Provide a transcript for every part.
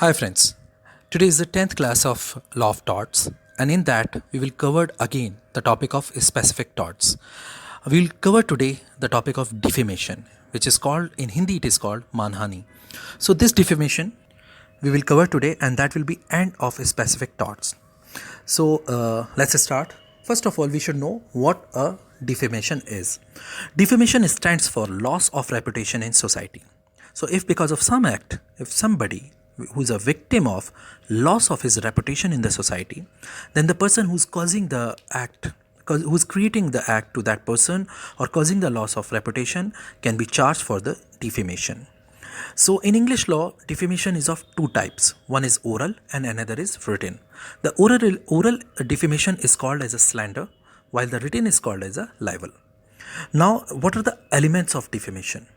Hi friends, today is the 10th class of Law of Torts, and in that we will cover again the topic of specific torts. We will cover today the topic of defamation, which is called, in Hindi it is called manhani. So this defamation we will cover today, and that will be end of specific torts. So let's start. First of all, we should know what a defamation is. Defamation stands for loss of reputation in society. So if because of some act, if somebody who's a victim of loss of his reputation in the society, then the person who's causing the act, who's creating the act to that person or causing the loss of reputation can be charged for the defamation. So in English law, defamation is of two types. One is oral and another is written. The oral defamation is called as a slander, while the written is called as a libel. Now, what are the elements of defamation?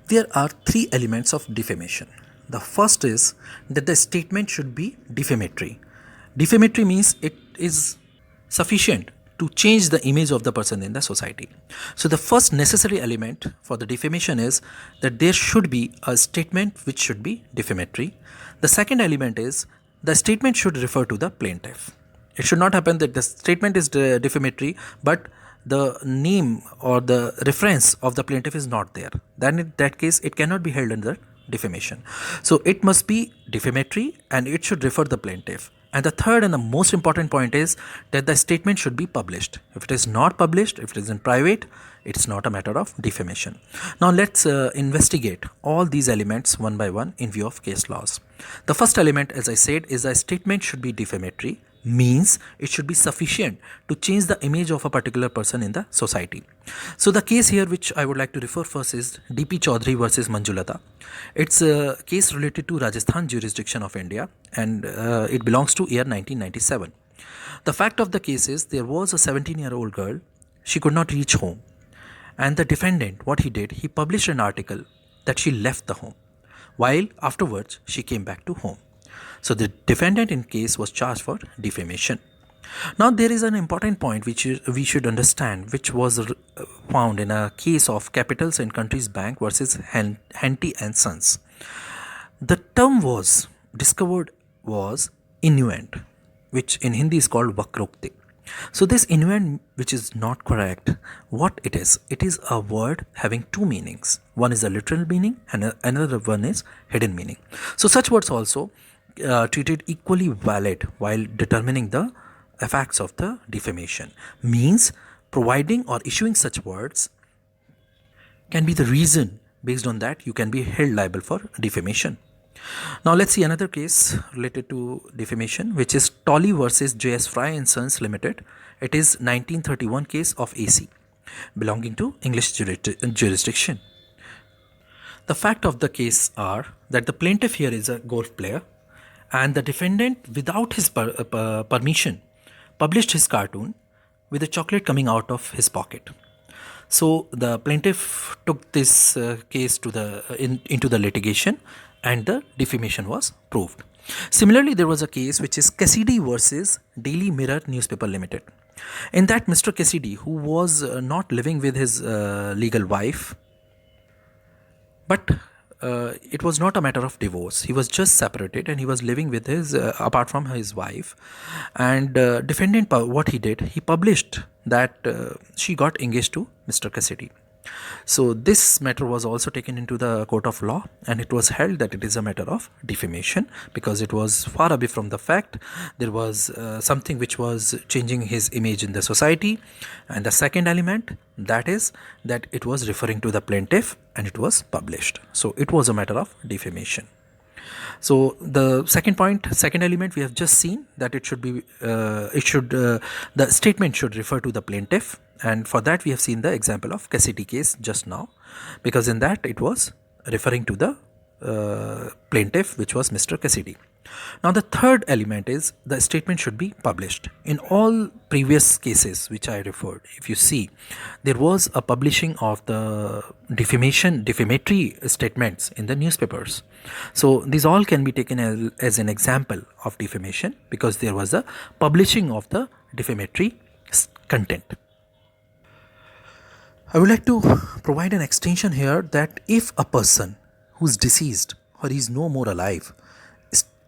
There are three elements of defamation. The first is that the statement should be defamatory. Defamatory means it is sufficient to change the image of the person in the society. So the first necessary element for the defamation is that there should be a statement which should be defamatory. The second element is the statement should refer to the plaintiff. It should not happen that the statement is defamatory but the name or the reference of the plaintiff is not there. Then in that case it cannot be held under defamation. So it must be defamatory and it should refer the plaintiff. And the third and the most important point is that the statement should be published. If it is not published, if it is in private, it's not a matter of defamation. Now let's investigate all these elements one by one in view of case laws. The first element, as I said, is a statement should be defamatory, means it should be sufficient to change the image of a particular person in the society. So the case here which I would like to refer first is D.P. Chaudhary versus Manjulata. It's a case related to Rajasthan jurisdiction of India, and it belongs to year 1997. The fact of the case is there was a 17-year-old girl. She could not reach home, and the defendant, what he did, he published an article that she left the home, while afterwards she came back to home. So the defendant in case was charged for defamation. Now there is an important point which we should understand, which was found in a case of Capitals and Countries Bank versus Henty and Sons. The term was discovered was innuendo, which in Hindi is called vakrokti. So this innuendo, which is not correct, what it is a word having two meanings. One is a literal meaning and another one is hidden meaning. So such words also treated equally valid while determining the effects of the defamation. Means providing or issuing such words can be the reason based on that you can be held liable for defamation. Now let's see another case related to defamation, which is Tolley versus J.S. Fry and Sons Limited. It is 1931 case of AC belonging to English jurisdiction. The fact of the case are that the plaintiff here is a golf player, and the defendant, without his permission, published his cartoon with a chocolate coming out of his pocket. So the plaintiff took this case to into the litigation, and the defamation was proved. Similarly, there was a case which is Cassidy versus Daily Mirror Newspaper Limited. In that, Mr. Cassidy, who was not living with his legal wife, but it was not a matter of divorce. He was just separated and he was living with his apart from his wife. And defendant, what he did, he published that she got engaged to Mr. Cassidy. So this matter was also taken into the court of law, and it was held that it is a matter of defamation because it was far away from the fact. There was something which was changing his image in the society. And the second element, that is that it was referring to the plaintiff and it was published. So it was a matter of defamation. So the second element we have just seen that it should be the statement should refer to the plaintiff, and for that we have seen the example of Cassidy case just now, because in that it was referring to the plaintiff, which was Mr. Cassidy. Now the third element is the statement should be published. In all previous cases which I referred, if you see, there was a publishing of the defamatory statements in the newspapers. So these all can be taken as an example of defamation because there was a publishing of the defamatory content. I would like to provide an extension here that if a person who's deceased, or he is no more alive,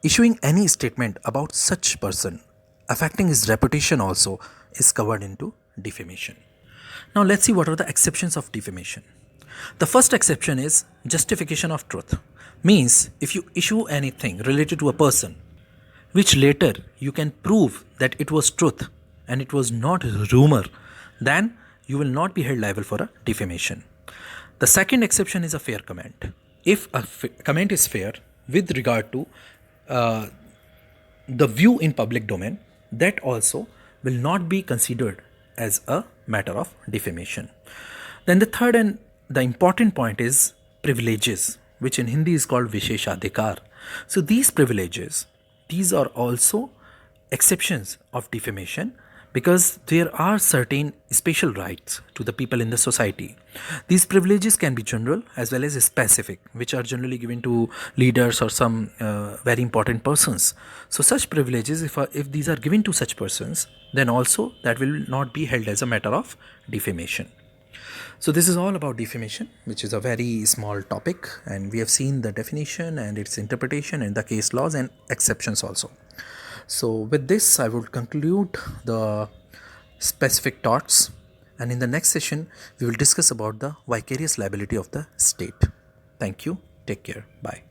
issuing any statement about such person affecting his reputation also is covered into defamation. Now let's see what are the exceptions of defamation. The first exception is justification of truth. Means if you issue anything related to a person which later you can prove that it was truth and it was not rumor, then you will not be held liable for a defamation. The second exception is a fair comment. If a comment is fair with regard to the view in public domain, that also will not be considered as a matter of defamation. Then the third and the important point is privileges, which in Hindi is called Visheshadhikar. So these privileges, these are also exceptions of defamation because there are certain special rights to the people in the society. These privileges can be general as well as specific, which are generally given to leaders or some very important persons. So such privileges, if these are given to such persons, then also that will not be held as a matter of defamation. So this is all about defamation, which is a very small topic, and we have seen the definition and its interpretation and the case laws and exceptions also. So with this, I would conclude the specific torts, and in the next session, we will discuss about the vicarious liability of the state. Thank you. Take care. Bye.